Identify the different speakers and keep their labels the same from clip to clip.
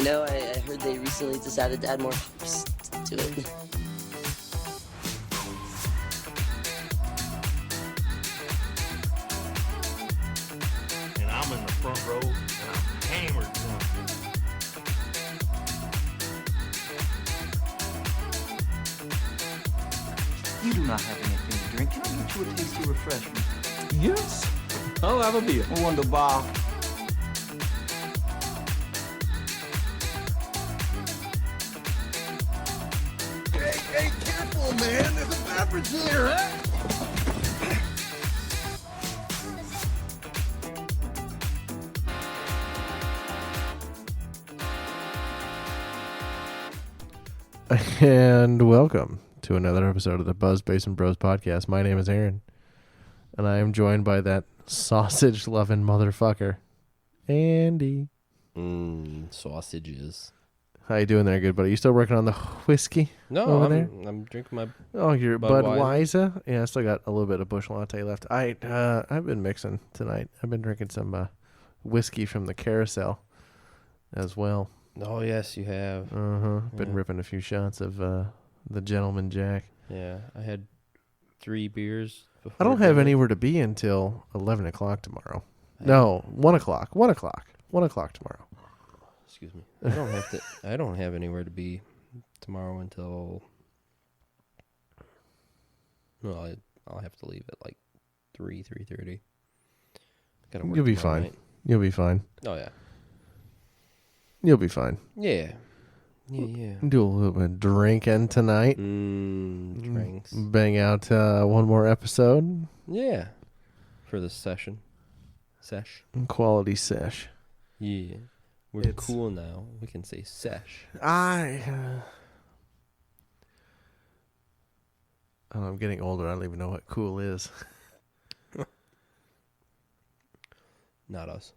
Speaker 1: I heard they recently decided to add more hops to it.
Speaker 2: And I'm in the front row, and I'm hammered drunk.
Speaker 3: You do not have anything to drink. Can I get you a tasty refreshment?
Speaker 4: Yes, I'll have a beer.
Speaker 3: Wunderbar.
Speaker 2: Hey, careful, man. There's a beverage here, huh?
Speaker 4: And welcome to another episode of the Buzz Basin Bros podcast. My name is Aaron, and I am joined by that sausage-loving motherfucker, Andy.
Speaker 5: Sausages.
Speaker 4: How you doing there, good buddy? You still working on the whiskey?
Speaker 5: No,
Speaker 4: over
Speaker 5: I'm,
Speaker 4: there?
Speaker 5: I'm drinking my.
Speaker 4: Oh, your
Speaker 5: Budweiser.
Speaker 4: Budweiser? Yeah, I still got a little bit of Busch Latte left. I've been mixing tonight. I've been drinking some whiskey from the Carousel as well.
Speaker 5: Oh yes, you have.
Speaker 4: Been
Speaker 5: Yeah.
Speaker 4: ripping a few shots of the Gentleman Jack.
Speaker 5: Yeah, I had 3 beers. Before
Speaker 4: I don't have
Speaker 5: dinner.
Speaker 4: anywhere to be until 11 o'clock tomorrow. No, 1 o'clock. 1 o'clock. 1 o'clock tomorrow.
Speaker 5: Excuse me. I don't have anywhere to be tomorrow until. Well, I'll have to leave at like 3:30. Gotta work
Speaker 4: You'll be
Speaker 5: tomorrow
Speaker 4: fine.
Speaker 5: night.
Speaker 4: You'll be fine.
Speaker 5: Oh yeah.
Speaker 4: You'll be fine.
Speaker 5: Yeah. Yeah.
Speaker 4: Do a little bit of drinking tonight.
Speaker 5: Drinks.
Speaker 4: Bang out one more episode.
Speaker 5: Yeah. For the session.
Speaker 4: Quality sesh.
Speaker 5: Yeah. We're
Speaker 4: It's-
Speaker 5: cool now. We can say sesh.
Speaker 4: I'm getting older. I don't even know what cool is.
Speaker 5: Not us.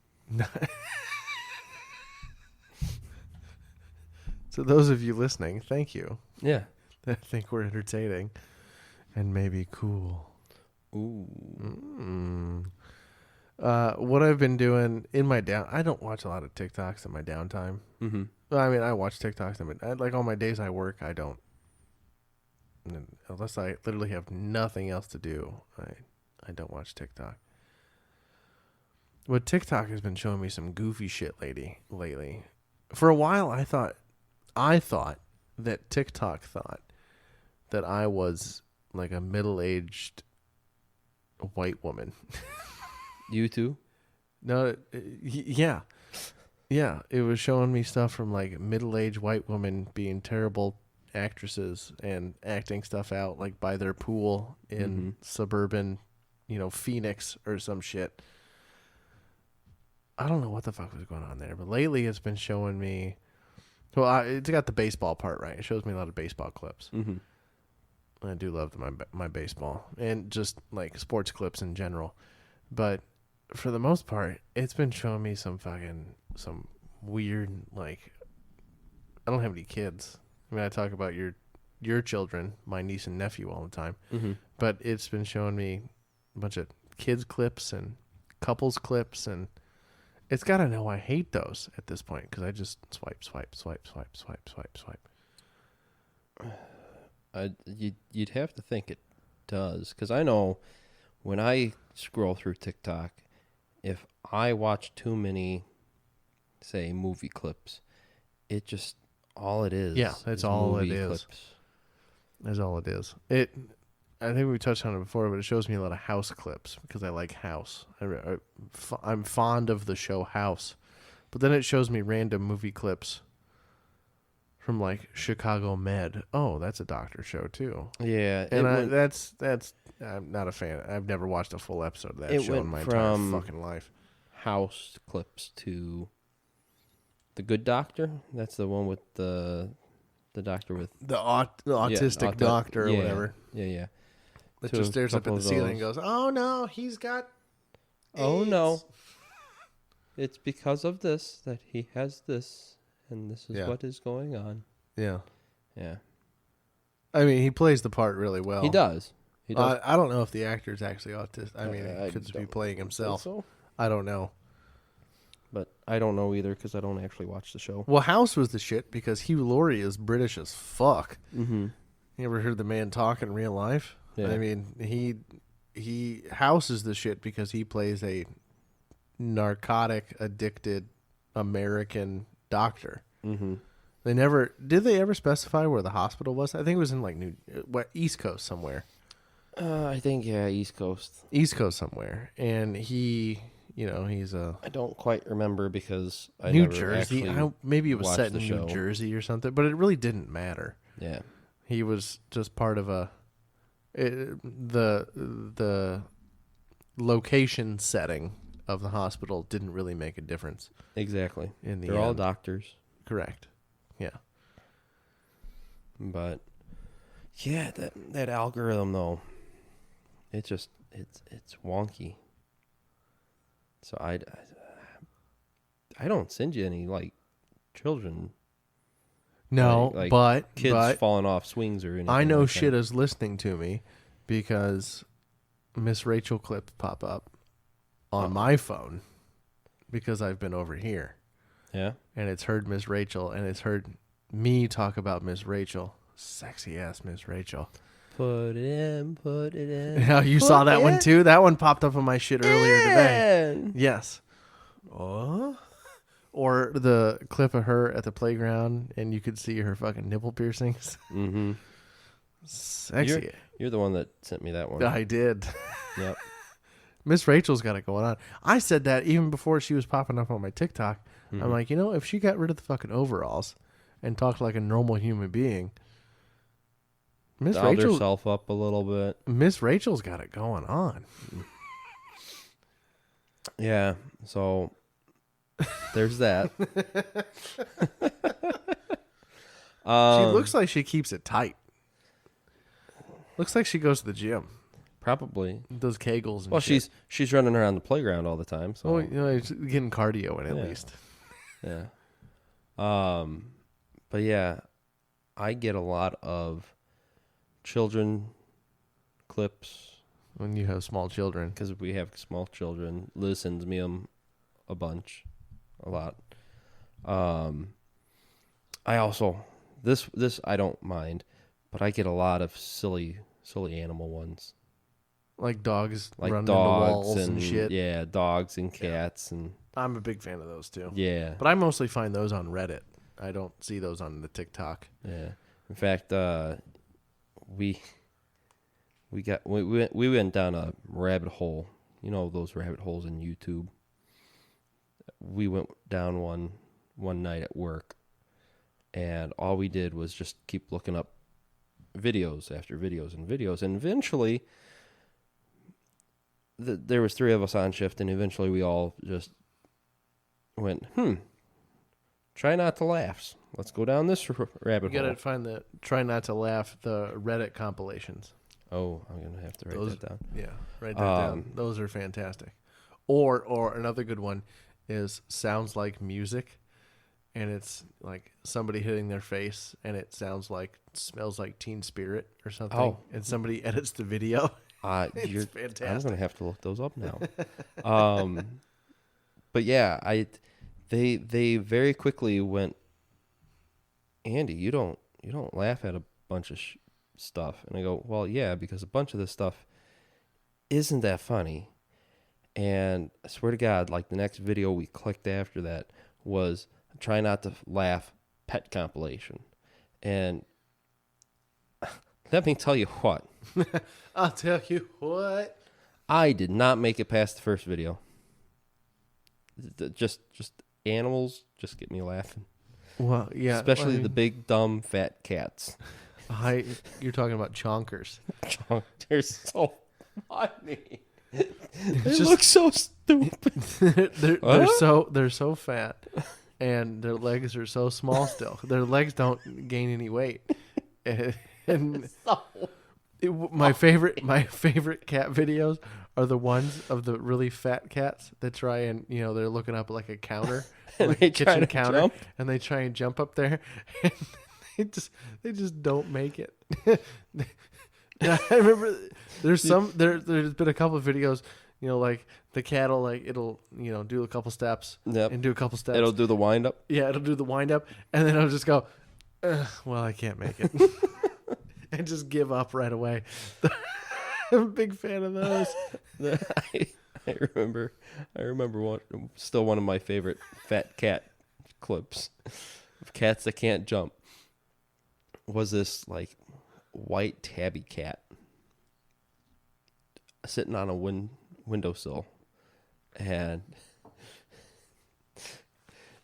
Speaker 4: So those of you listening, thank you.
Speaker 5: Yeah.
Speaker 4: I think we're entertaining and maybe cool.
Speaker 5: Ooh.
Speaker 4: What I've been doing in my I don't watch a lot of TikToks in my downtime.
Speaker 5: Mm-hmm.
Speaker 4: Well, I mean, I watch TikToks. Like on my days I work, I don't. Unless I literally have nothing else to do, I don't watch TikTok. But TikTok has been showing me some goofy shit lately. For a while, I thought that TikTok thought that I was like a middle-aged white woman.
Speaker 5: You too?
Speaker 4: No, yeah. Yeah, it was showing me stuff from like middle-aged white women being terrible actresses and acting stuff out like by their pool in suburban, Phoenix or some shit. I don't know what the fuck was going on there, but lately it's been showing me. Well, it's got the baseball part right. It shows me a lot of baseball clips.
Speaker 5: Mm-hmm.
Speaker 4: I do love my baseball and just like sports clips in general, but for the most part, it's been showing me some weird, like, I don't have any kids. I mean, I talk about your children, my niece and nephew all the time, but it's been showing me a bunch of kids clips and couples clips, and it's got to know I hate those at this point because I just swipe.
Speaker 5: You'd have to think it does, because I know when I scroll through TikTok, if I watch too many, say, movie clips, it just all it is.
Speaker 4: Yeah, that's all it
Speaker 5: movie
Speaker 4: is.
Speaker 5: clips.
Speaker 4: That's all it is. I think we touched on it before, but it shows me a lot of House clips because I like House. I'm fond of the show House, but then it shows me random movie clips from like Chicago Med. Oh, that's a doctor show too.
Speaker 5: Yeah,
Speaker 4: And that's I'm not a fan. I've never watched a full episode of that
Speaker 5: It
Speaker 4: show in
Speaker 5: went
Speaker 4: my entire
Speaker 5: from-
Speaker 4: fucking life.
Speaker 5: House clips to The Good Doctor. That's the one with the doctor with
Speaker 4: The autistic doctor or whatever
Speaker 5: Yeah.
Speaker 4: that
Speaker 5: To
Speaker 4: just
Speaker 5: a
Speaker 4: stares up at
Speaker 5: couple
Speaker 4: the
Speaker 5: of
Speaker 4: ceiling and
Speaker 5: those.
Speaker 4: goes, "Oh no, he's got
Speaker 5: Oh
Speaker 4: AIDS."
Speaker 5: no. It's because of this that he has this, and this is
Speaker 4: Yeah.
Speaker 5: what is going on.
Speaker 4: Yeah.
Speaker 5: Yeah.
Speaker 4: I mean, he plays the part really well.
Speaker 5: He does. He does.
Speaker 4: I don't know if the actor's actually autistic. I mean,
Speaker 5: I
Speaker 4: he could just be
Speaker 5: don't
Speaker 4: playing
Speaker 5: think
Speaker 4: himself.
Speaker 5: so.
Speaker 4: I don't know.
Speaker 5: But I don't know either because I don't actually watch the show.
Speaker 4: Well, House was the shit because Hugh Laurie is British as fuck.
Speaker 5: Mm-hmm.
Speaker 4: You ever heard the man talk in real life?
Speaker 5: Yeah.
Speaker 4: I mean, he House is the shit because he plays a narcotic addicted American doctor.
Speaker 5: Mm-hmm.
Speaker 4: Did they ever specify where the hospital was? I think it was in like East Coast somewhere.
Speaker 5: I think East Coast.
Speaker 4: East Coast somewhere, and he's a
Speaker 5: I don't quite remember because I
Speaker 4: New
Speaker 5: never
Speaker 4: Jersey.
Speaker 5: actually
Speaker 4: Maybe it was
Speaker 5: watched
Speaker 4: set in
Speaker 5: the
Speaker 4: New
Speaker 5: show.
Speaker 4: Jersey or something, but it really didn't matter.
Speaker 5: Yeah.
Speaker 4: He was just part of the location setting of the hospital didn't really make a difference.
Speaker 5: Exactly.
Speaker 4: In the
Speaker 5: They're all
Speaker 4: end.
Speaker 5: doctors.
Speaker 4: Correct. Yeah.
Speaker 5: But yeah, that algorithm though, it's wonky. So I don't send you any like children,
Speaker 4: No,
Speaker 5: like
Speaker 4: but
Speaker 5: kids falling off swings or anything.
Speaker 4: I know
Speaker 5: like
Speaker 4: shit
Speaker 5: that.
Speaker 4: is listening to me because Miss Rachel clips pop up on my phone because I've been over here.
Speaker 5: Yeah.
Speaker 4: And it's heard Miss Rachel and it's heard me talk about Miss Rachel. Sexy ass Miss Rachel.
Speaker 5: Put it in.
Speaker 4: Now you saw that one too? That one popped up on my shit earlier today.
Speaker 5: In.
Speaker 4: Yes. Or the clip of her at the playground and you could see her fucking nipple piercings.
Speaker 5: Mm-hmm.
Speaker 4: Sexy.
Speaker 5: You're the one that sent me that one.
Speaker 4: I did.
Speaker 5: Yep.
Speaker 4: Miss Rachel's got it going on. I said that even before she was popping up on my TikTok.
Speaker 5: Mm-hmm.
Speaker 4: I'm like, if she got rid of the fucking overalls and talked like a normal human being,
Speaker 5: Dialed herself up a little bit.
Speaker 4: Miss Rachel's got it going on.
Speaker 5: Yeah. So there's that.
Speaker 4: She looks like she keeps it tight. Looks like she goes to the gym.
Speaker 5: Probably.
Speaker 4: Does Kegels and
Speaker 5: Well,
Speaker 4: shit.
Speaker 5: she's running around the playground all the time. So
Speaker 4: Well, she's getting cardio in at
Speaker 5: Yeah.
Speaker 4: least.
Speaker 5: yeah. But yeah, I get a lot of children clips
Speaker 4: When you have small children.
Speaker 5: because we have small children. Liz sends me them a lot. I also this I don't mind, but I get a lot of silly animal ones.
Speaker 4: Like dogs
Speaker 5: Like
Speaker 4: running
Speaker 5: dogs
Speaker 4: into walls and shit.
Speaker 5: Yeah, dogs and cats and
Speaker 4: I'm a big fan of those too.
Speaker 5: yeah.
Speaker 4: But I mostly find those on Reddit. I don't see those on the TikTok.
Speaker 5: Yeah. In fact, we went down a rabbit hole. You know those rabbit holes in YouTube. We went down one night at work, and all we did was just keep looking up videos after videos and videos, and eventually there was 3 of us on shift, and eventually we all just went, try not to laugh. Let's go down this rabbit
Speaker 4: You
Speaker 5: hole.
Speaker 4: gotta find try not to laugh, the Reddit compilations.
Speaker 5: Oh, I'm gonna have to write that down.
Speaker 4: Yeah, write that down. Those are fantastic. Or another good one is sounds like music, and it's like somebody hitting their face, and it smells like Teen Spirit or something.
Speaker 5: Oh.
Speaker 4: And somebody edits the video.
Speaker 5: It's
Speaker 4: fantastic.
Speaker 5: I'm gonna have to look those up now. But yeah, they very quickly went, Andy, you don't laugh at a bunch of stuff, and I go, well, yeah, because a bunch of this stuff isn't that funny. And I swear to God, like the next video we clicked after that was try not to laugh pet compilation, and let me tell you what.
Speaker 4: I'll tell you what.
Speaker 5: I did not make it past the first video. Just animals just get me laughing.
Speaker 4: Well, yeah.
Speaker 5: Especially
Speaker 4: I mean,
Speaker 5: the big, dumb, fat cats.
Speaker 4: you're talking about chonkers.
Speaker 5: They're so funny. They
Speaker 4: just-
Speaker 5: look so stupid.
Speaker 4: they're so fat, and their legs are so small still. Their legs don't gain any weight. And my favorite cat videos are the ones of the really fat cats that try and they're looking up like a counter,
Speaker 5: And
Speaker 4: like
Speaker 5: they
Speaker 4: a
Speaker 5: try
Speaker 4: kitchen
Speaker 5: to
Speaker 4: counter,
Speaker 5: jump.
Speaker 4: and they try and jump up there, and they just don't make it. I remember there's been a couple of videos. You know, like the cat'll like it'll do a couple steps
Speaker 5: Yep.
Speaker 4: and do a couple steps.
Speaker 5: It'll do the wind up.
Speaker 4: Yeah, it'll do the wind up, and then it'll just go, well, I can't make it. And just give up right away. I'm a big fan of those.
Speaker 5: I remember one of my favorite fat cat clips of cats that can't jump was this like white tabby cat sitting on a windowsill, and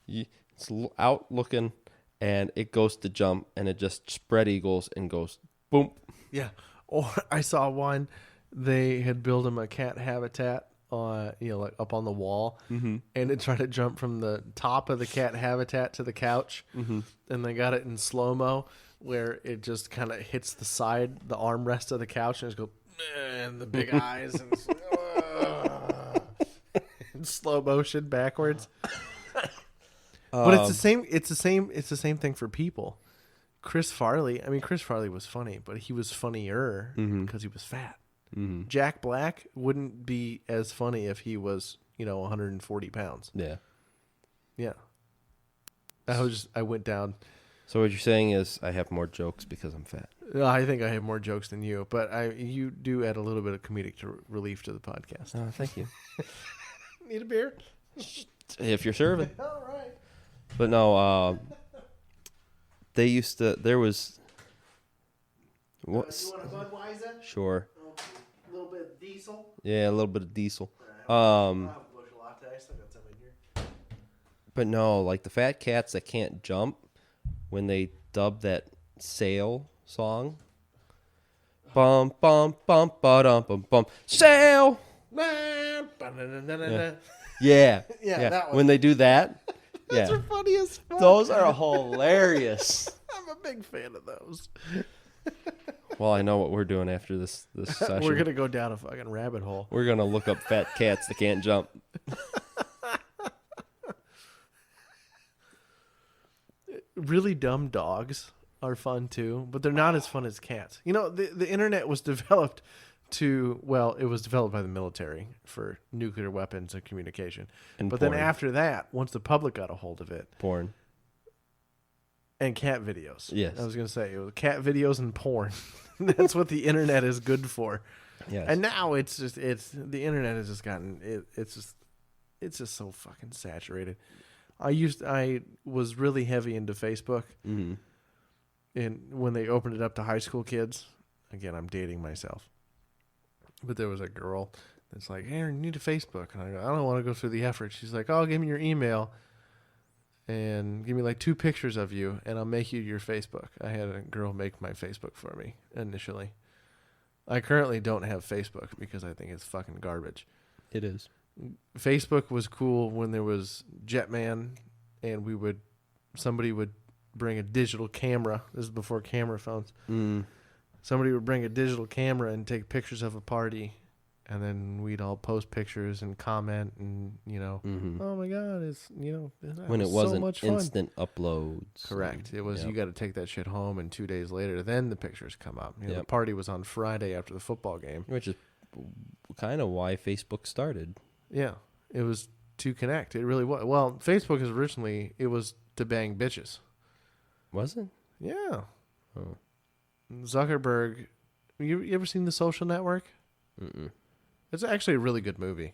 Speaker 5: it's out looking, and it goes to jump, and it just spread eagles and goes boom.
Speaker 4: Yeah. Or I saw one, they had built him a cat habitat like up on the wall, and it tried to jump from the top of the cat habitat to the couch, and they got it in slow-mo where it just kind of hits the side, the armrest of the couch, and just go, and the big eyes, and in slow motion backwards. But it's the same thing for people. Chris Farley was funny, but he was funnier because he was fat. Mm-hmm. Jack Black wouldn't be as funny if he was, 140 pounds.
Speaker 5: Yeah.
Speaker 4: Yeah. I went down.
Speaker 5: So what you're saying is I have more jokes because I'm fat.
Speaker 4: I think I have more jokes than you, but you do add a little bit of comedic relief to the podcast.
Speaker 5: Oh, thank you.
Speaker 4: Need a beer?
Speaker 5: If you're serving.
Speaker 4: All right.
Speaker 5: But no, there was. What?
Speaker 4: You want a Budweiser?
Speaker 5: Sure.
Speaker 4: Okay. A little bit of diesel?
Speaker 5: Yeah, a little bit of diesel.
Speaker 4: I'll have a bush latte. I still got some in here.
Speaker 5: But no, like the fat cats that can't jump, when they dub that Sail song. Bum bum bum ba dum bum bum Sail.
Speaker 4: Yeah.
Speaker 5: Yeah.
Speaker 4: Yeah, that one.
Speaker 5: When they do that.
Speaker 4: Those
Speaker 5: Yeah.
Speaker 4: are funny as fuck.
Speaker 5: Those are hilarious.
Speaker 4: I'm a big fan of those.
Speaker 5: Well, I know what we're doing after this session.
Speaker 4: We're going to go down a fucking rabbit hole.
Speaker 5: We're gonna look up fat cats that can't jump.
Speaker 4: Really dumb dogs are fun too, but they're not as fun as cats. The internet was developed it was developed by the military for nuclear weapons and communication.
Speaker 5: And
Speaker 4: but
Speaker 5: porn.
Speaker 4: then after that, once the public got a hold of it,
Speaker 5: Porn.
Speaker 4: and cat videos.
Speaker 5: Yes.
Speaker 4: I was going to say, it was cat videos and porn. That's what the internet is good for.
Speaker 5: Yes.
Speaker 4: And now the internet has just gotten, it's just so fucking saturated. I was really heavy into Facebook.
Speaker 5: Mm-hmm.
Speaker 4: And when they opened it up to high school kids, again, I'm dating myself. But there was a girl that's like, "Hey, you need a Facebook." And I go, "I don't want to go through the effort." She's like, "Oh, give me your email and give me like 2 pictures of you and I'll make you your Facebook." I had a girl make my Facebook for me initially. I currently don't have Facebook because I think it's fucking garbage.
Speaker 5: It is.
Speaker 4: Facebook was cool when there was Jetman and somebody would bring a digital camera. This is before camera phones.
Speaker 5: Mm.
Speaker 4: Somebody would bring a digital camera and take pictures of a party, and then we'd all post pictures and comment, and
Speaker 5: Mm-hmm.
Speaker 4: oh my god, it's
Speaker 5: When it
Speaker 4: so
Speaker 5: wasn't
Speaker 4: much fun.
Speaker 5: instant uploads.
Speaker 4: Correct. It was you got to take that shit home, and 2 days later, then the pictures come up. The
Speaker 5: Yep.
Speaker 4: party was on Friday after the football game.
Speaker 5: Which is kind of why Facebook started.
Speaker 4: Yeah, it was to connect. It really was. Well, Facebook is originally it was to bang bitches.
Speaker 5: Was it?
Speaker 4: Yeah.
Speaker 5: Oh.
Speaker 4: Zuckerberg. You ever seen The Social Network?
Speaker 5: Mm-mm.
Speaker 4: It's actually a really good movie.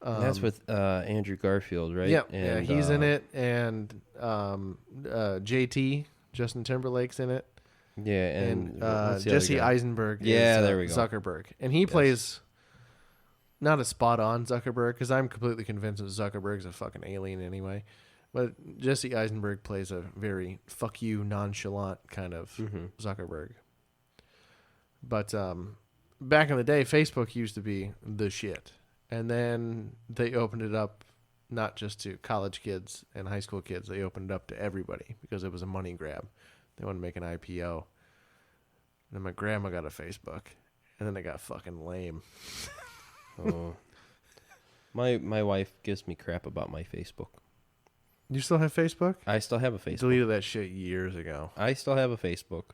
Speaker 5: That's with Andrew Garfield, right?
Speaker 4: Yeah,
Speaker 5: And,
Speaker 4: he's in it, and JT, Justin Timberlake's in it,
Speaker 5: Yeah,
Speaker 4: and
Speaker 5: what's the other
Speaker 4: Jesse
Speaker 5: guy?
Speaker 4: Eisenberg.
Speaker 5: Yeah,
Speaker 4: is,
Speaker 5: there we go.
Speaker 4: Zuckerberg, and he plays not a spot on Zuckerberg because I'm completely convinced that Zuckerberg's a fucking alien anyway. But Jesse Eisenberg plays a very fuck you, nonchalant kind of Zuckerberg. But back in the day, Facebook used to be the shit. And then they opened it up not just to college kids and high school kids. They opened it up to everybody because it was a money grab. They wanted to make an IPO. And then my grandma got a Facebook. And then it got fucking lame.
Speaker 5: Oh. My wife gives me crap about my Facebook.
Speaker 4: You still have Facebook?
Speaker 5: I still have a
Speaker 4: I
Speaker 5: Facebook.
Speaker 4: deleted that shit years ago.
Speaker 5: I still have a Facebook.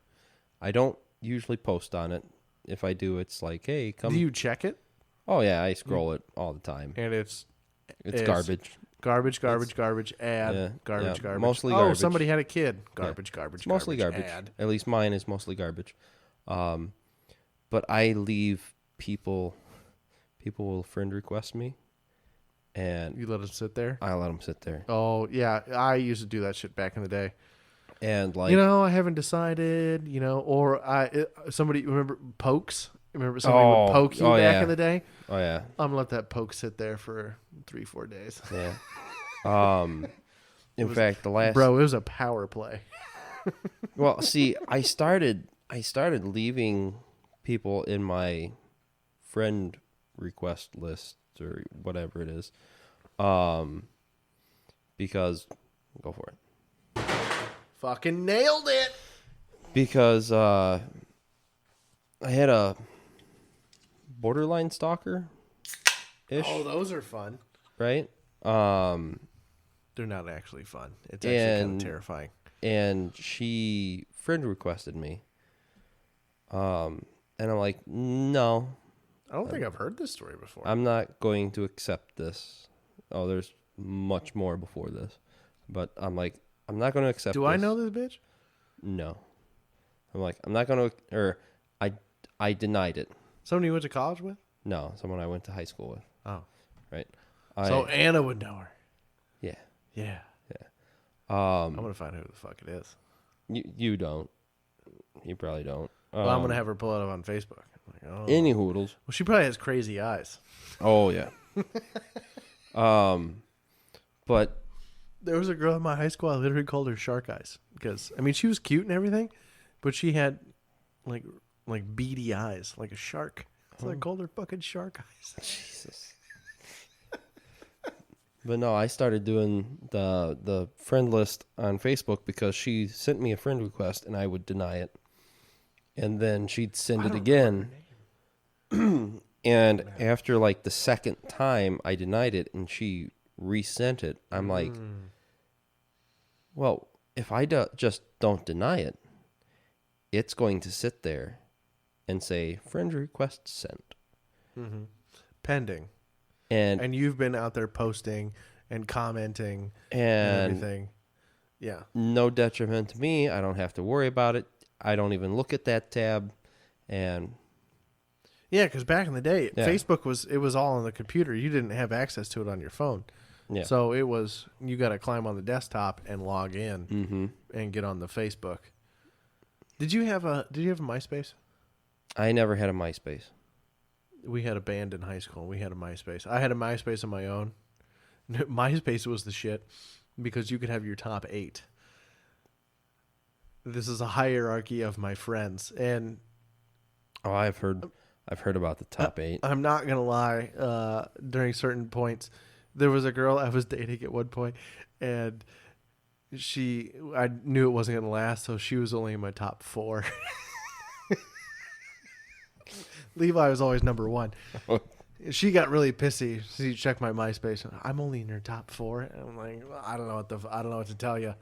Speaker 5: I don't usually post on it. If I do, it's like, hey, come.
Speaker 4: Do you check it?
Speaker 5: Oh yeah, I scroll it all the time.
Speaker 4: and it's
Speaker 5: It's garbage.
Speaker 4: Garbage, ad,
Speaker 5: Yeah,
Speaker 4: garbage,
Speaker 5: yeah,
Speaker 4: garbage.
Speaker 5: mostly
Speaker 4: Oh,
Speaker 5: garbage.
Speaker 4: somebody had a kid.
Speaker 5: Yeah.
Speaker 4: Garbage, garbage,
Speaker 5: It's mostly garbage.
Speaker 4: ad.
Speaker 5: At least mine is mostly garbage. But I leave people will friend request me, and
Speaker 4: You let it sit there?
Speaker 5: I let them sit there.
Speaker 4: Oh, yeah. I used to do that shit back in the day.
Speaker 5: And like,
Speaker 4: I haven't decided, or somebody, remember Pokes? Remember somebody would poke you back
Speaker 5: yeah.
Speaker 4: in the day?
Speaker 5: oh yeah,
Speaker 4: I'm going to let that poke sit there for 3-4 days.
Speaker 5: yeah. In fact, the last
Speaker 4: Bro, it was a power play.
Speaker 5: Well, see, I started leaving people in my friend request list or whatever it is, because go for it.
Speaker 4: Fucking nailed it.
Speaker 5: Because I had a borderline stalker ish,
Speaker 4: Oh, those are fun.
Speaker 5: right?
Speaker 4: They're not actually fun. It's actually kind
Speaker 5: And-
Speaker 4: of terrifying.
Speaker 5: And she friend requested me. And I'm like, no,
Speaker 4: I don't think I've heard this story before.
Speaker 5: I'm not going to accept this. Oh, there's much more before this. But I'm like, I'm not going to accept
Speaker 4: Do
Speaker 5: this.
Speaker 4: I know this bitch?
Speaker 5: No. I'm like, I'm not going to, or I denied it.
Speaker 4: Somebody you went to college with?
Speaker 5: No, someone I went to high school with,
Speaker 4: Oh.
Speaker 5: right?
Speaker 4: So Anna would know her.
Speaker 5: Yeah.
Speaker 4: Yeah.
Speaker 5: Um,
Speaker 4: I'm going to find who the fuck it is.
Speaker 5: you don't. You probably don't.
Speaker 4: Well, I'm going to have her pull it up on Facebook. I'm like, oh.
Speaker 5: Any hoodles.
Speaker 4: Well, she probably has crazy eyes.
Speaker 5: Oh, yeah. But
Speaker 4: There was a girl in my high school, I literally called her Shark Eyes. Because, I mean, she was cute and everything, but she had, like beady eyes, like a shark. So I called her fucking Shark Eyes.
Speaker 5: Jesus. But no, I started doing the friend list on Facebook because she sent me a friend request and I would deny it. And then she'd send it again. And after like the second time I denied it and she resent it, I'm like, well, if I just don't deny it, it's going to sit there and say friend request sent.
Speaker 4: Pending.
Speaker 5: And
Speaker 4: And you've been out there posting and commenting and
Speaker 5: and
Speaker 4: everything. Yeah.
Speaker 5: no detriment to me. I don't have to worry about it. I don't even look at that tab. And
Speaker 4: Yeah, because back in the day,
Speaker 5: Yeah.
Speaker 4: Facebook was all on the computer. You didn't have access to it on your phone.
Speaker 5: yeah,
Speaker 4: So it was, you got to climb on the desktop and log in and get on the Facebook. Did you have a MySpace?
Speaker 5: I never had a MySpace.
Speaker 4: We had a band in high school. We had a MySpace. I had a MySpace of my own. MySpace was the shit because you could have your top 8. This is a hierarchy of my friends, and
Speaker 5: Oh, I've heard about the top 8.
Speaker 4: I'm not gonna lie. During certain points, there was a girl I was dating at one point, and I knew it wasn't gonna last, so she was only in my top 4. Levi was always number 1. She got really pissy. She checked my MySpace. I'm only in your top 4. And I'm like, well, I don't know what to tell you.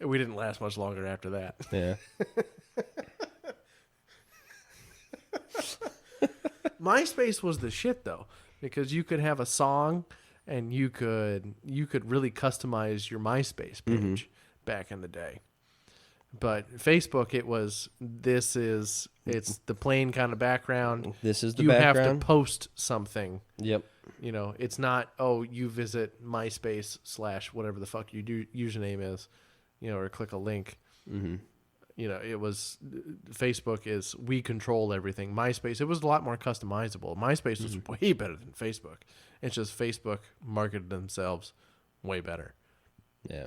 Speaker 4: We didn't last much longer after that.
Speaker 5: Yeah.
Speaker 4: MySpace was the shit though, because you could have a song and you could really customize your MySpace page back in the day. But Facebook, it's the plain kind of background.
Speaker 5: This is the
Speaker 4: You have
Speaker 5: background.
Speaker 4: to post something.
Speaker 5: Yep.
Speaker 4: It's not, you visit MySpace / whatever the fuck your username is, or click a link.
Speaker 5: Mm-hmm.
Speaker 4: It was, Facebook is, we control everything. MySpace, it was a lot more customizable. MySpace was way better than Facebook. It's just Facebook marketed themselves way better.
Speaker 5: Yeah.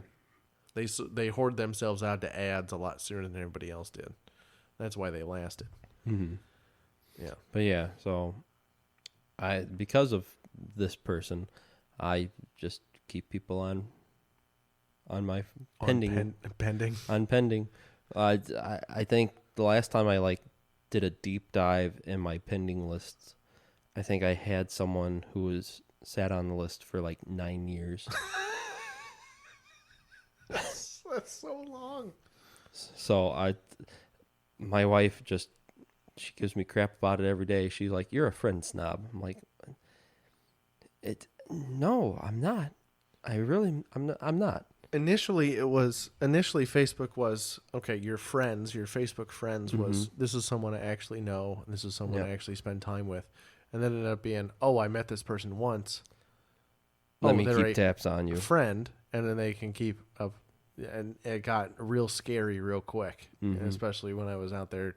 Speaker 4: They hoard themselves out to ads a lot sooner than everybody else did. That's why they lasted.
Speaker 5: Mm-hmm.
Speaker 4: Yeah.
Speaker 5: But yeah, so because of this person, I just keep people on my pending.
Speaker 4: Pending.
Speaker 5: On pending. I think the last time I did a deep dive in my pending lists, I think I had someone who was sat on the list for 9 years.
Speaker 4: That's so long.
Speaker 5: So my wife just she gives me crap about it every day. She's like, "You're a friend snob." I'm like, no, I'm not. I'm not.
Speaker 4: Initially Facebook was okay. Your Facebook friends was this is someone I actually know. And this is someone I actually spend time with, and then it ended up being I met this person once.
Speaker 5: Let me
Speaker 4: they're
Speaker 5: keep tabs on you.
Speaker 4: Friend, and then they can keep up, and it got real scary real quick, especially when I was out there,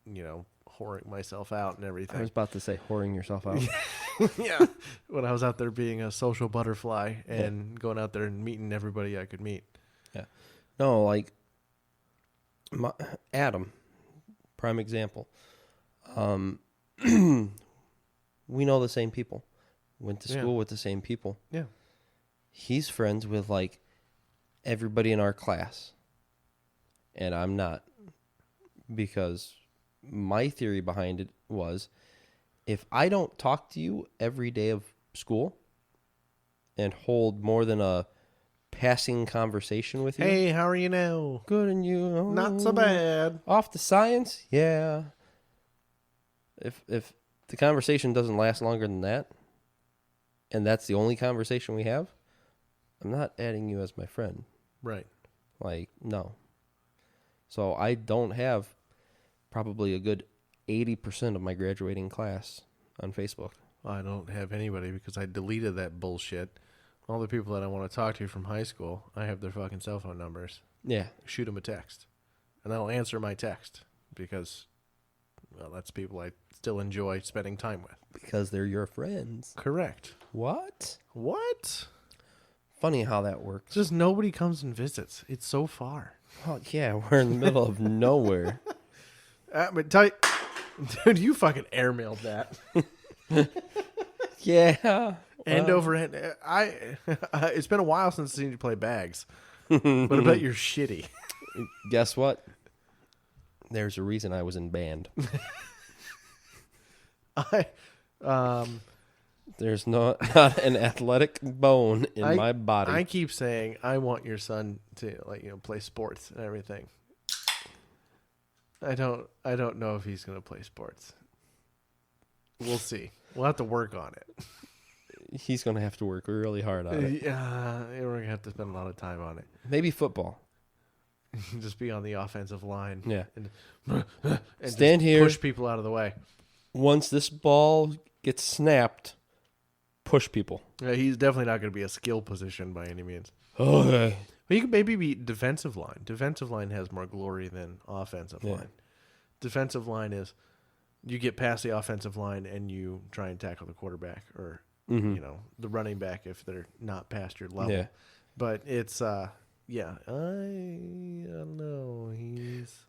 Speaker 4: whoring myself out and everything.
Speaker 5: I was about to say whoring yourself out.
Speaker 4: Yeah, when I was out there being a social butterfly and going out there and meeting everybody I could meet.
Speaker 5: Yeah. No, like Adam, prime example. We know the same people. Went to school with the same people.
Speaker 4: Yeah.
Speaker 5: He's friends with like everybody in our class. And I'm not. Because my theory behind it was if I don't talk to you every day of school and hold more than a passing conversation with you.
Speaker 4: Hey, how are you now?
Speaker 5: Good, and you? Oh,
Speaker 4: Not so bad.
Speaker 5: Off to science? Yeah. If the conversation doesn't last longer than that, and that's the only conversation we have, I'm not adding you as my friend.
Speaker 4: Right.
Speaker 5: Like, no. So I don't have probably a good 80% of my graduating class on Facebook.
Speaker 4: I don't have anybody because I deleted that bullshit. All the people that I want to talk to from high school, I have their fucking cell phone numbers.
Speaker 5: Yeah.
Speaker 4: Shoot them a text. And they'll answer my text because, that's people I still enjoy spending time with.
Speaker 5: Because they're your friends.
Speaker 4: Correct.
Speaker 5: What? Funny how that works.
Speaker 4: Just nobody comes and visits. It's so far.
Speaker 5: Oh, yeah, we're in the middle of nowhere.
Speaker 4: But tell you, dude, you fucking airmailed that.
Speaker 5: Yeah.
Speaker 4: End over end. It's been a while since I've seen you play bags, but I bet you're shitty.
Speaker 5: Guess what? There's a reason I was in band. There's not an athletic bone in my body.
Speaker 4: I keep saying I want your son to play sports and everything. I don't know if he's going to play sports. We'll see. We'll have to work on it.
Speaker 5: He's going to have to work really hard on it.
Speaker 4: Yeah, we're going to have to spend a lot of time on it.
Speaker 5: Maybe football.
Speaker 4: Just be on the offensive line.
Speaker 5: Yeah.
Speaker 4: And
Speaker 5: Stand here.
Speaker 4: Push people out of the way.
Speaker 5: Once this ball gets snapped, push people.
Speaker 4: Yeah, he's definitely not going to be a skill position by any means.
Speaker 5: Okay.
Speaker 4: Well, you could maybe be defensive line. Defensive line has more glory than offensive line. Defensive line is you get past the offensive line and you try and tackle the quarterback or the running back if they're not past your level.
Speaker 5: Yeah.
Speaker 4: But it's I don't know. He's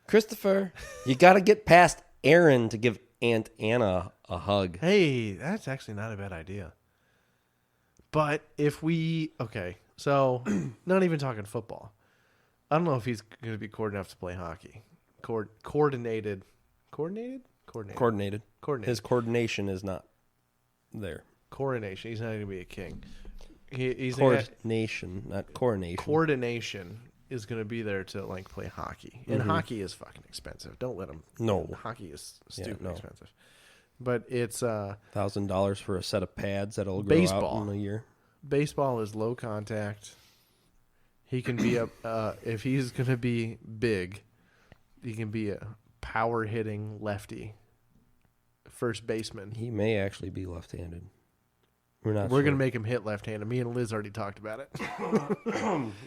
Speaker 5: Christopher, you got to get past Aaron to give Aunt Anna a hug.
Speaker 4: Hey, that's actually not a bad idea. But if so not even talking football. I don't know if he's going to be coordinated enough to play hockey. Coordinated.
Speaker 5: His coordination is not there.
Speaker 4: Coronation. He's not going to be a king. He's
Speaker 5: Coordination, not coronation.
Speaker 4: Coordination is going to be there to play hockey, and hockey is fucking expensive. Don't let him.
Speaker 5: No,
Speaker 4: hockey is stupid expensive. But it's
Speaker 5: $1,000 for a set of pads that'll grow
Speaker 4: baseball.
Speaker 5: out in a year.
Speaker 4: Baseball is low contact. He can be if he's going to be big, he can be a power hitting lefty, first baseman.
Speaker 5: He may actually be left-handed. We're
Speaker 4: going to make him hit left-handed. Me and Liz already talked about it.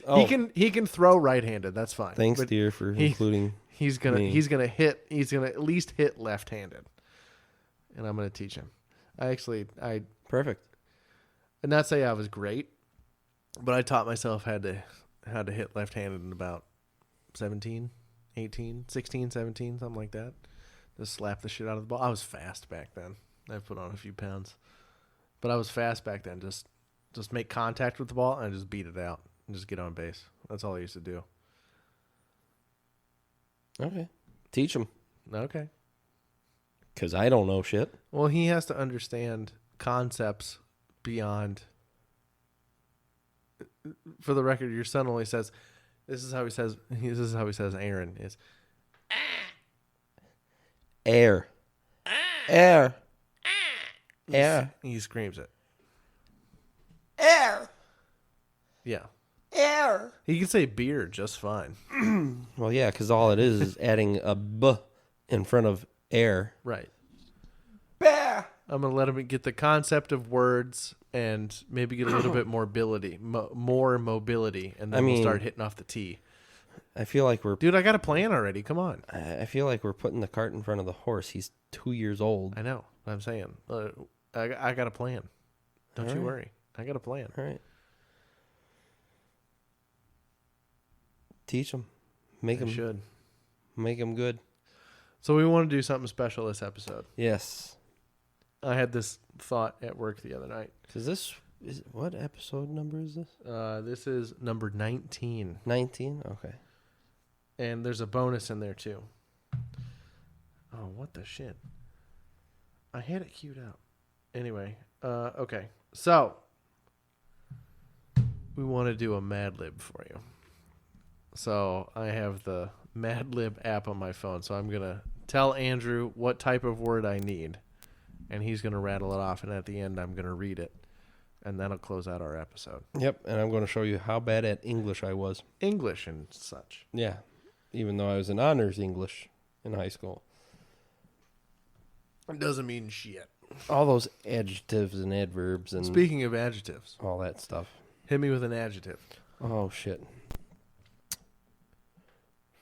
Speaker 5: Oh.
Speaker 4: He can throw right-handed. That's fine.
Speaker 5: Thanks,
Speaker 4: but
Speaker 5: dear, for including.
Speaker 4: He's gonna at least hit left-handed, and I'm gonna teach him.
Speaker 5: Perfect.
Speaker 4: And not say I was great, but I taught myself how to hit left-handed in about 17, 18, 16, 17, something like that. Just slap the shit out of the ball. I was fast back then. I put on a few pounds. But I was fast back then. Just make contact with the ball and just beat it out and just get on base. That's all I used to do.
Speaker 5: Okay. Teach him.
Speaker 4: Okay.
Speaker 5: Because I don't know shit.
Speaker 4: Well, he has to understand concepts beyond. For the record, your son only says, this is how he says Aaron is.
Speaker 5: Air. Air. Air.
Speaker 4: He screams it.
Speaker 5: Air.
Speaker 4: Yeah.
Speaker 5: Air.
Speaker 4: He can say beer just fine.
Speaker 5: Well, yeah, because all it is adding a b in front of air.
Speaker 4: Right.
Speaker 5: Bear.
Speaker 4: I'm going to let him get the concept of words and maybe get a little bit more mobility, and then we'll start hitting off the T.
Speaker 5: I feel like we're
Speaker 4: Dude, I got a plan already. Come on.
Speaker 5: I feel like we're putting the cart in front of the horse. He's 2 years old.
Speaker 4: I know. I'm saying. I got a plan. Don't
Speaker 5: All
Speaker 4: you
Speaker 5: right.
Speaker 4: worry. I got a plan.
Speaker 5: All right. Teach him. Make
Speaker 4: I
Speaker 5: him
Speaker 4: should.
Speaker 5: Make him good.
Speaker 4: So we want to do something special this episode.
Speaker 5: Yes.
Speaker 4: I had this thought at work the other night.
Speaker 5: Because this is what episode number is this?
Speaker 4: This is number 19.
Speaker 5: 19? Okay.
Speaker 4: And there's a bonus in there too. Oh, what the shit? I had it queued up. Anyway, okay. So, we want to do a Mad Lib for you. So, I have the Mad Lib app on my phone. So, I'm going to tell Andrew what type of word I need. And he's going to rattle it off. And at the end, I'm going to read it. And that'll close out our episode.
Speaker 5: Yep. And I'm going to show you how bad at English I was.
Speaker 4: English and such.
Speaker 5: Yeah. Even though I was in honors English in high school.
Speaker 4: It doesn't mean shit.
Speaker 5: All those adjectives and adverbs and
Speaker 4: Speaking of adjectives,
Speaker 5: all that stuff.
Speaker 4: hit me with an adjective.
Speaker 5: Oh, shit.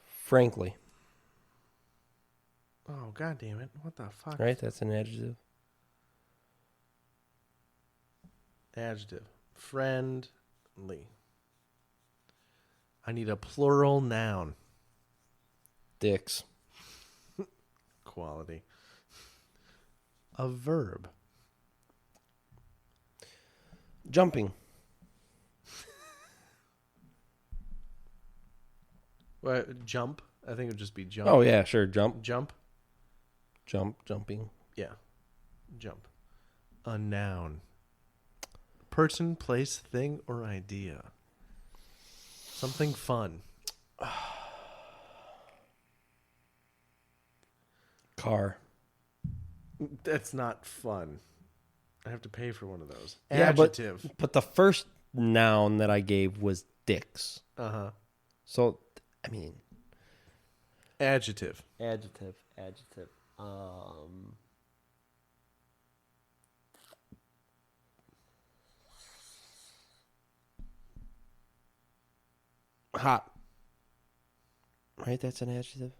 Speaker 5: Frankly.
Speaker 4: Oh, god damn it. What the fuck?
Speaker 5: Right? That's an adjective.
Speaker 4: Adjective. Friendly. I need a plural noun.
Speaker 5: Dicks.
Speaker 4: Quality. A verb.
Speaker 5: Jumping.
Speaker 4: What, jump? I think it would just be jump.
Speaker 5: Oh, yeah, sure. Jump.
Speaker 4: Jump?
Speaker 5: Jumping.
Speaker 4: Yeah. Jump. A noun. Person, place, thing, or idea. Something fun.
Speaker 5: Car.
Speaker 4: That's not fun. I have to pay for one of those.
Speaker 5: Yeah,
Speaker 4: Adjective.
Speaker 5: But the first noun that I gave was dicks.
Speaker 4: Uh-huh.
Speaker 5: So, I mean.
Speaker 4: Adjective.
Speaker 1: Adjective.
Speaker 5: Hot. Right? That's an adjective?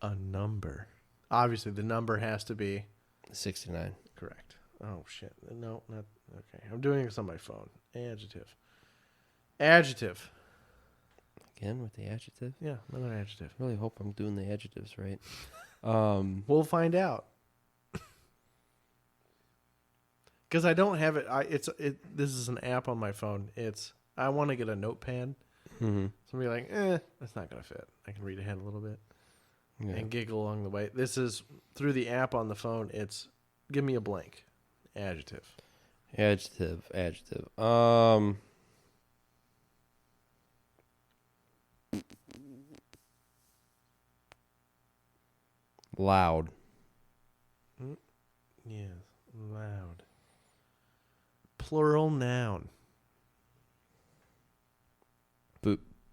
Speaker 4: A number. Obviously, the number has to be
Speaker 5: 69.
Speaker 4: correct. Oh, shit. No, not... Okay. I'm doing this on my phone. Adjective. Adjective.
Speaker 5: Again with the adjective?
Speaker 4: Yeah, another adjective.
Speaker 5: I really hope I'm doing the adjectives right.
Speaker 4: We'll find out. Because I don't have it. This is an app on my phone. I want to get a notepad.
Speaker 5: Mm-hmm.
Speaker 4: So be like, that's not gonna fit. I can read ahead a little bit
Speaker 5: Yeah.
Speaker 4: and giggle along the way. This is through the app on the phone. It's give me a blank. Adjective.
Speaker 5: Adjective. Loud.
Speaker 4: Yes, loud. Plural noun.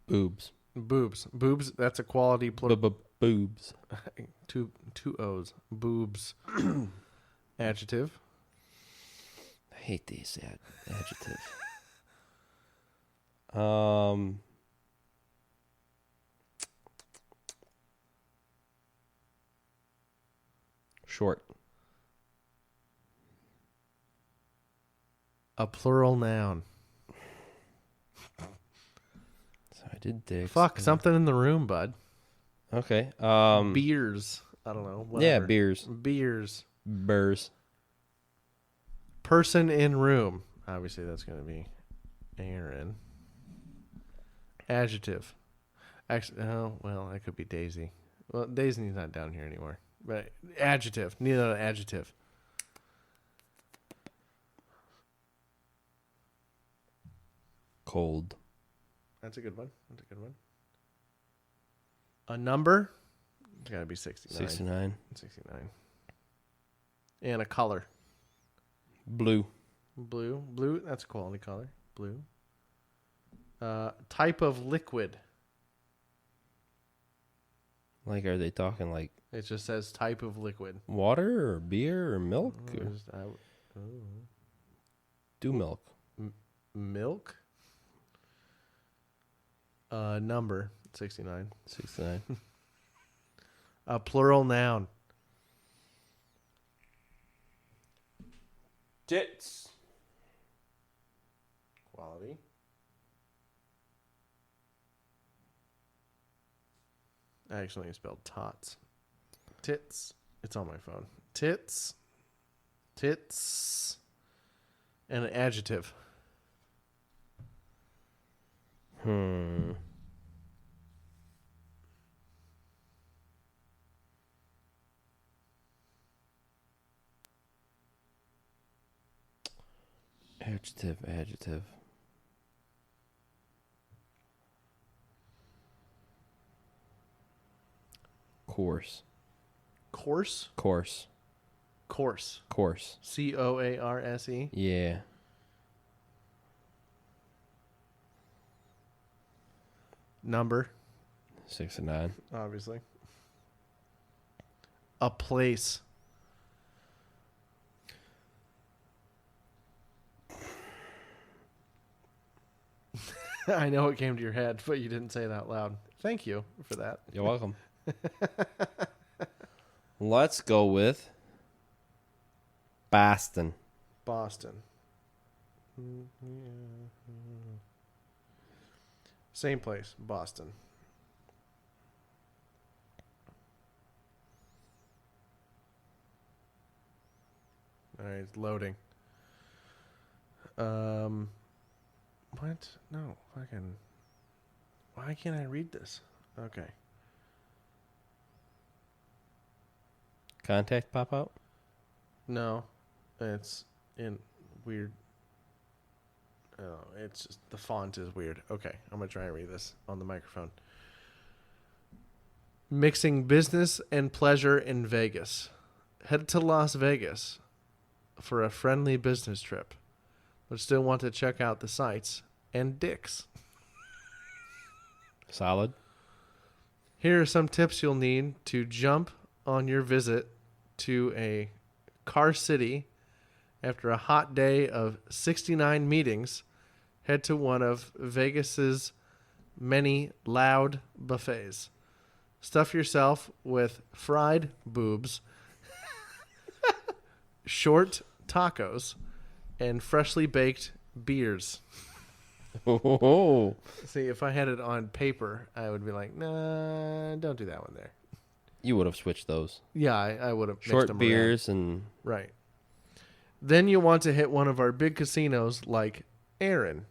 Speaker 5: Boobs.
Speaker 4: Boobs. That's a quality plural.
Speaker 5: Boobs.
Speaker 4: Two O's. Boobs. Adjective.
Speaker 5: I hate these adjective. Short.
Speaker 4: A plural noun.
Speaker 5: So I did dicks.
Speaker 4: Fuck, something in the room, bud.
Speaker 5: Okay.
Speaker 4: Beers. I don't know.
Speaker 5: Yeah,
Speaker 4: Whatever.
Speaker 5: beers.
Speaker 4: Beers.
Speaker 5: Burrs.
Speaker 4: Person in room. Obviously, that's going to be Aaron. Adjective. Actually, oh, well, that could be Daisy. Well, Daisy's not down here anymore. But adjective. Need another adjective.
Speaker 5: Cold.
Speaker 4: That's a good one. A number. It's got to be 69.
Speaker 5: 69.
Speaker 4: 69. And a color.
Speaker 5: Blue.
Speaker 4: Blue, that's a quality color. Blue. Type of liquid.
Speaker 5: Like, are they talking like
Speaker 4: It just says type of liquid.
Speaker 5: water or beer or milk? Or do milk.
Speaker 4: Milk? Number 69.
Speaker 5: 69.
Speaker 4: A plural noun.
Speaker 5: Tits.
Speaker 4: Quality. I actually spelled tots. Tits. It's on my phone. Tits. Tits. And an adjective.
Speaker 5: Adjective. Coarse.
Speaker 4: Coarse.
Speaker 5: Coarse.
Speaker 4: Coarse.
Speaker 5: Coarse.
Speaker 4: Coarse.
Speaker 5: Yeah.
Speaker 4: Number.
Speaker 5: 69.
Speaker 4: Obviously. A place. I know it came to your head, but you didn't say it out loud. Thank you for that.
Speaker 5: You're welcome. Let's go with Boston.
Speaker 4: Boston. Same place, Boston. All right, it's loading. What? No, fucking. Why can't I read this? Okay.
Speaker 5: Contact pop out?
Speaker 4: No, it's in weird. Oh, it's just the font is weird. Okay, I'm gonna try and read this on the microphone. Mixing business and pleasure in Vegas. Head to Las Vegas for a friendly business trip, but still want to check out the sights and dicks.
Speaker 5: Solid.
Speaker 4: Here are some tips you'll need to jump on your visit to a car city after a hot day of 69 meetings. Head to one of Vegas's many loud buffets. Stuff yourself with fried boobs, short tacos, and freshly baked beers.
Speaker 5: Oh.
Speaker 4: See, if I had it on paper, I would be like, nah, don't do that one there.
Speaker 5: You would have switched those.
Speaker 4: Yeah, I would have mixed
Speaker 5: Short
Speaker 4: them
Speaker 5: beers
Speaker 4: around.
Speaker 5: and
Speaker 4: Right. Then you want to hit one of our big casinos like Aaron's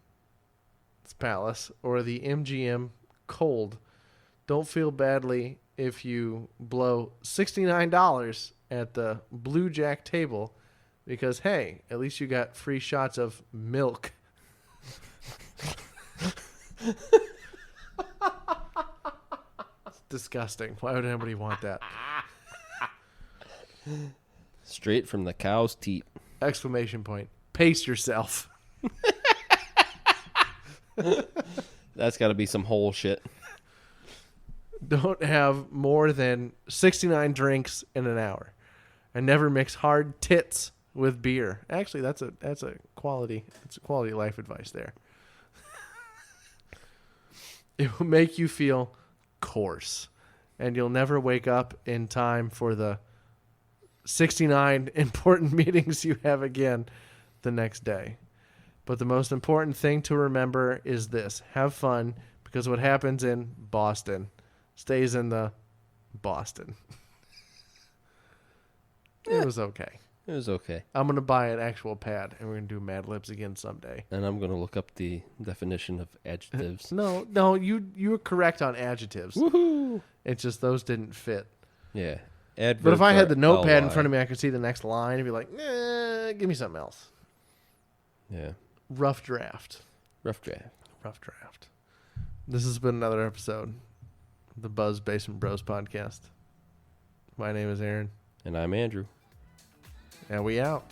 Speaker 4: Palace or the MGM Cold. Don't feel badly if you blow $69 at the Blue Jack table because, hey, at least you got free shots of milk. It's disgusting. Why would anybody want that?
Speaker 5: straight from the cow's teat.
Speaker 4: Exclamation point. Pace yourself.
Speaker 5: That's got to be some whole shit.
Speaker 4: Don't have more than 69 drinks in an hour. And never mix hard tits with beer. Actually, that's a quality life advice there. It will make you feel coarse, and you'll never wake up in time for the 69 important meetings you have again the next day. But the most important thing to remember is this: have fun, because what happens in Boston stays in the Boston. It was okay.
Speaker 5: It was okay.
Speaker 4: I'm going to buy an actual pad, and we're going to do Mad Libs again someday.
Speaker 5: And I'm going to look up the definition of adjectives.
Speaker 4: No, you were correct on adjectives.
Speaker 5: Woohoo!
Speaker 4: It's just those didn't fit.
Speaker 5: Yeah.
Speaker 4: But if I had the notepad in front of me, I could see the next line and be like, nah, give me something else.
Speaker 5: Yeah.
Speaker 4: Rough draft.
Speaker 5: Rough draft.
Speaker 4: Rough draft. This has been another episode of the Buzz Basement Bros podcast. My name is Aaron.
Speaker 5: And I'm Andrew.
Speaker 4: And we out.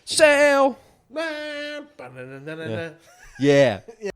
Speaker 5: Sail!
Speaker 4: Yeah.
Speaker 5: Yeah.